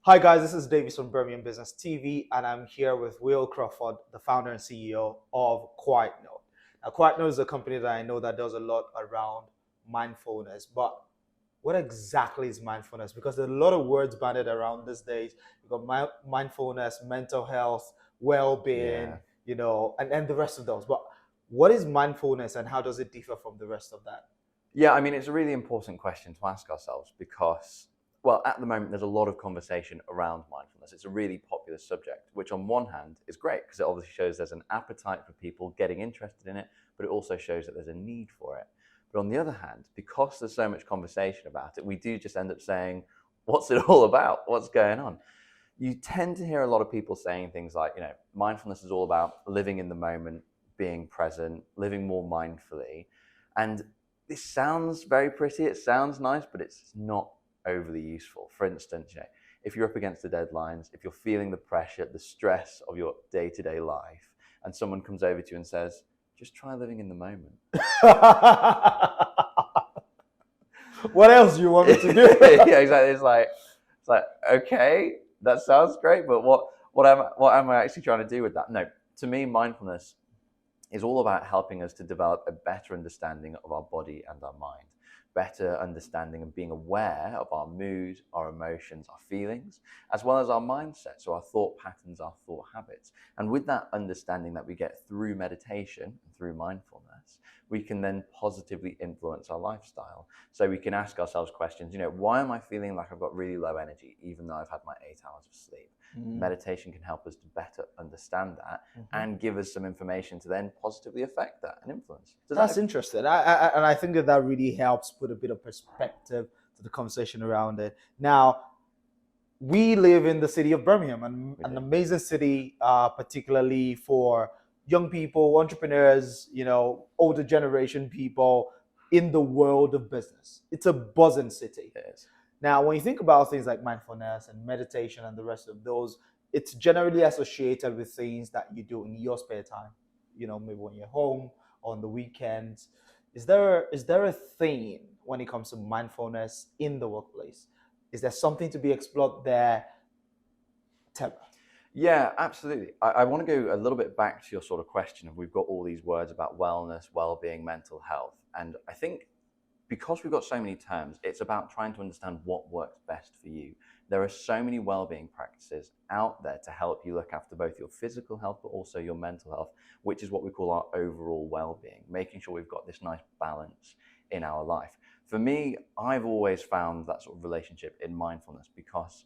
Hi guys, this is Davis from Birmingham Business TV, and I'm here with Will Crawford, the founder and CEO of Quietnote. Now, Quietnote is a company that I know that does a lot around mindfulness, but what exactly is mindfulness? Because there's a lot of words bandied around these days. You've got mindfulness, mental health, well-being, Yeah. and the rest of those. But what is mindfulness and how does it differ from the rest of that? Yeah, I mean, it's a really important question to ask ourselves because, well, at the moment, there's a lot of conversation around mindfulness. It's a really popular subject, which on one hand is great because it obviously shows there's an appetite for people getting interested in it, but it also shows that there's a need for it. But on the other hand, because there's so much conversation about it, we do just end up saying, what's it all about? What's going on? You tend to hear a lot of people saying things like, mindfulness is all about living in the moment, being present, living more mindfully. And this sounds very pretty, it sounds nice, but it's not overly useful. For instance, if you're up against the deadlines, if you're feeling the pressure, the stress of your day-to-day life, and someone comes over to you and says, just try living in the moment. What else do you want me to do? Yeah, exactly. It's like, okay, that sounds great, but what am I actually trying to do with that? No, to me, mindfulness is all about helping us to develop a better understanding of our body and our mind, better understanding and being aware of our mood, our emotions, our feelings, as well as our mindset, so our thought patterns, our thought habits. And with that understanding that we get through meditation and through mindfulness, we can then positively influence our lifestyle. So we can ask ourselves questions, why am I feeling like I've got really low energy, even though I've had my 8 hours of sleep? Meditation can help us to better understand that and give us some information to then positively affect that and influence. That's interesting. And I think that really helps put a bit of perspective to the conversation around it. Now, we live in the city of Birmingham, an amazing city, particularly for young people, entrepreneurs, older generation people in the world of business. It's a buzzing city. It is. Now, when you think about things like mindfulness and meditation and the rest of those, it's generally associated with things that you do in your spare time. Maybe when you're home, on the weekends. Is there a theme when it comes to mindfulness in the workplace? Is there something to be explored there? Tell me. Yeah, absolutely. I want to go a little bit back to your sort of question of we've got all these words about wellness, well-being, mental health. And I think because we've got so many terms, it's about trying to understand what works best for you. There are so many well-being practices out there to help you look after both your physical health, but also your mental health, which is what we call our overall well-being, making sure we've got this nice balance in our life. For me, I've always found that sort of relationship in mindfulness because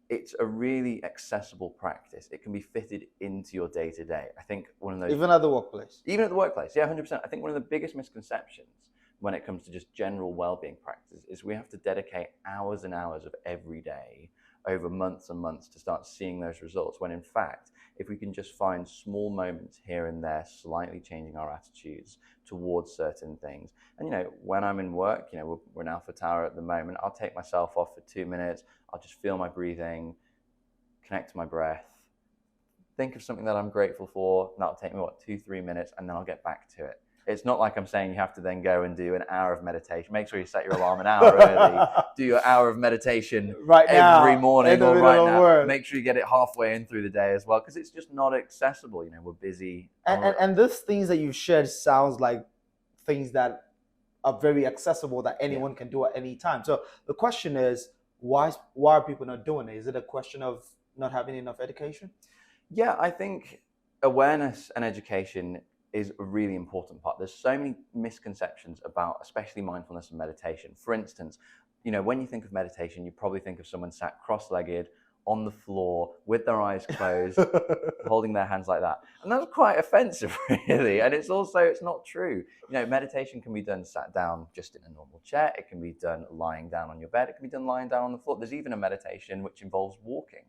it's a really accessible practice. It can be fitted into your day-to-day. I think one of those... Even at the workplace? Even at the workplace, yeah, 100%. I think one of the biggest misconceptions when it comes to just general well-being practices is we have to dedicate hours and hours of every day over months and months to start seeing those results, when in fact, if we can just find small moments here and there, slightly changing our attitudes towards certain things. And when I'm in work, we're in Alpha Tower at the moment, I'll take myself off for 2 minutes, I'll just feel my breathing, connect to my breath, think of something that I'm grateful for, and that'll take me, 2-3 minutes, and then I'll get back to it. It's not like I'm saying you have to then go and do an hour of meditation. Make sure you set your alarm an hour early. Do your hour of meditation every morning or right now. Make sure you get it halfway in through the day as well, because it's just not accessible. We're busy. And these things that you've shared sounds like things that are very accessible that anyone can do at any time. So the question is, why are people not doing it? Is it a question of not having enough education? Yeah, I think awareness and education is a really important part. There's so many misconceptions about especially mindfulness and meditation. For instance, when you think of meditation, you probably think of someone sat cross-legged on the floor with their eyes closed, holding their hands like that. And that's quite offensive, really. And it's not true. Meditation can be done sat down just in a normal chair. It can be done lying down on your bed. It can be done lying down on the floor. There's even a meditation which involves walking.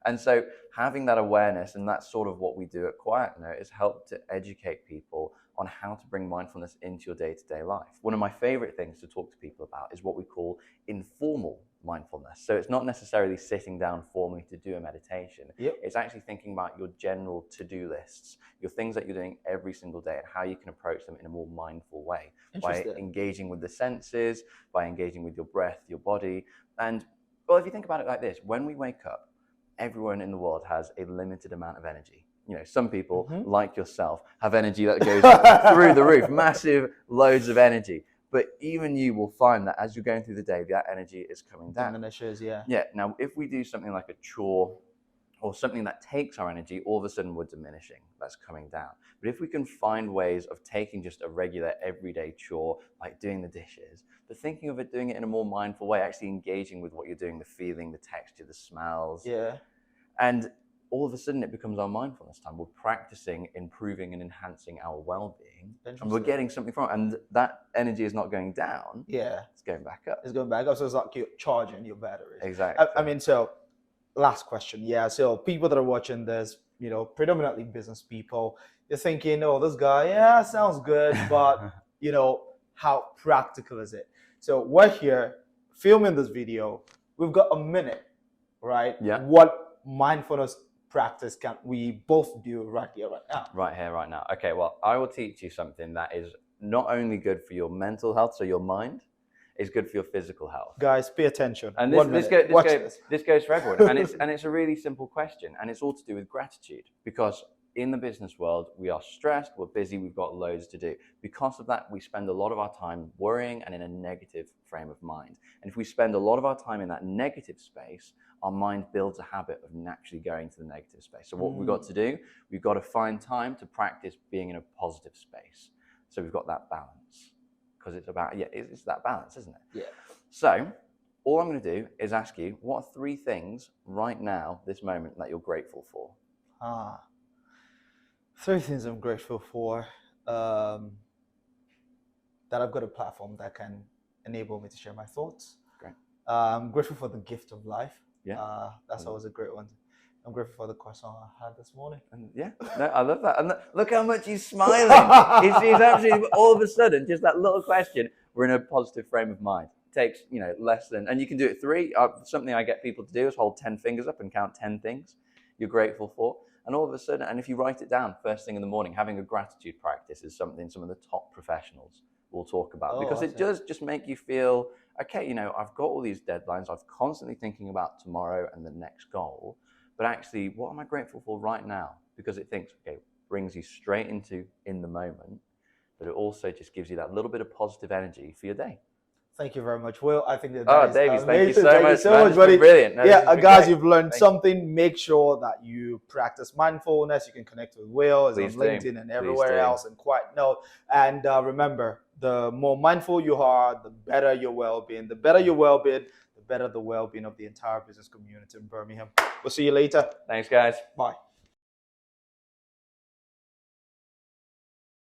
And so having that awareness, and that's sort of what we do at Quietnote, is help to educate people on how to bring mindfulness into your day-to-day life. One of my favorite things to talk to people about is what we call informal mindfulness. So it's not necessarily sitting down formally to do a meditation. It's actually thinking about your general to-do lists, your things that you're doing every single day, and how you can approach them in a more mindful way by engaging with the senses, by engaging with your breath, your body. And Well, if you think about it like this, when we wake up, everyone in the world has a limited amount of energy. Some people, like yourself, have energy that goes through the roof, massive loads of energy. But even you will find that as you're going through the day, that energy is coming down. Diminishes, yeah. Yeah. Now, if we do something like a chore or something that takes our energy, all of a sudden we're diminishing. That's coming down. But if we can find ways of taking just a regular everyday chore, like doing the dishes, but thinking of it, doing it in a more mindful way, actually engaging with what you're doing, the feeling, the texture, the smells. Yeah. And all of a sudden it becomes our mindfulness time. We're practicing, improving and enhancing our well-being, and we're getting something from it. And that energy is not going down. Yeah. It's going back up. It's going back up. So it's like you're charging your batteries. Exactly. I mean, so last question. Yeah. So people that are watching this, predominantly business people, they're thinking, oh, this guy, yeah, sounds good, but how practical is it? So we're here filming this video. We've got a minute, right? Yeah. What mindfulness practice can we both do right here, right now? Right here, right now. Okay, well, I will teach you something that is not only good for your mental health, so your mind, is good for your physical health. Guys, pay attention. And this goes for everyone. And it's a really simple question, and it's all to do with gratitude. Because in the business world, we are stressed, we're busy, we've got loads to do. Because of that, we spend a lot of our time worrying and in a negative frame of mind. And if we spend a lot of our time in that negative space, our mind builds a habit of naturally going to the negative space. So what we've got to do, we've got to find time to practice being in a positive space. So we've got that balance. Because it's about, it's that balance, isn't it? Yeah. So all I'm going to do is ask you, what are 3 things right now, this moment, that you're grateful for? 3 things I'm grateful for. That I've got a platform that can enable me to share my thoughts. Great. I'm grateful for the gift of life. Yeah. That's always a great one. I'm grateful for the croissant I had this morning. And I love that. And look how much he's smiling. he's actually, all of a sudden, just that little question, we're in a positive frame of mind. It takes, less than, and you can do it 3. Something I get people to do is hold 10 fingers up and count 10 things you're grateful for. And all of a sudden, and if you write it down first thing in the morning, having a gratitude practice is something some of the top professionals will talk about, because it does just make you feel, okay, I've got all these deadlines. I'm constantly thinking about tomorrow and the next goal. But actually, what am I grateful for right now? Because it brings you straight into in the moment, but it also just gives you that little bit of positive energy for your day. Thank you very much, Will. I think that Davies, thank you so Thank much. you so much, buddy. Brilliant. No, guys, you've learned something. Make sure that you practice mindfulness. You can connect with Will. It's on LinkedIn and everywhere else, and Quietnote. And remember, the more mindful you are, the better your well-being. The better your well-being, the better the well-being of the entire business community in Birmingham. We'll see you later. Thanks, guys. Bye.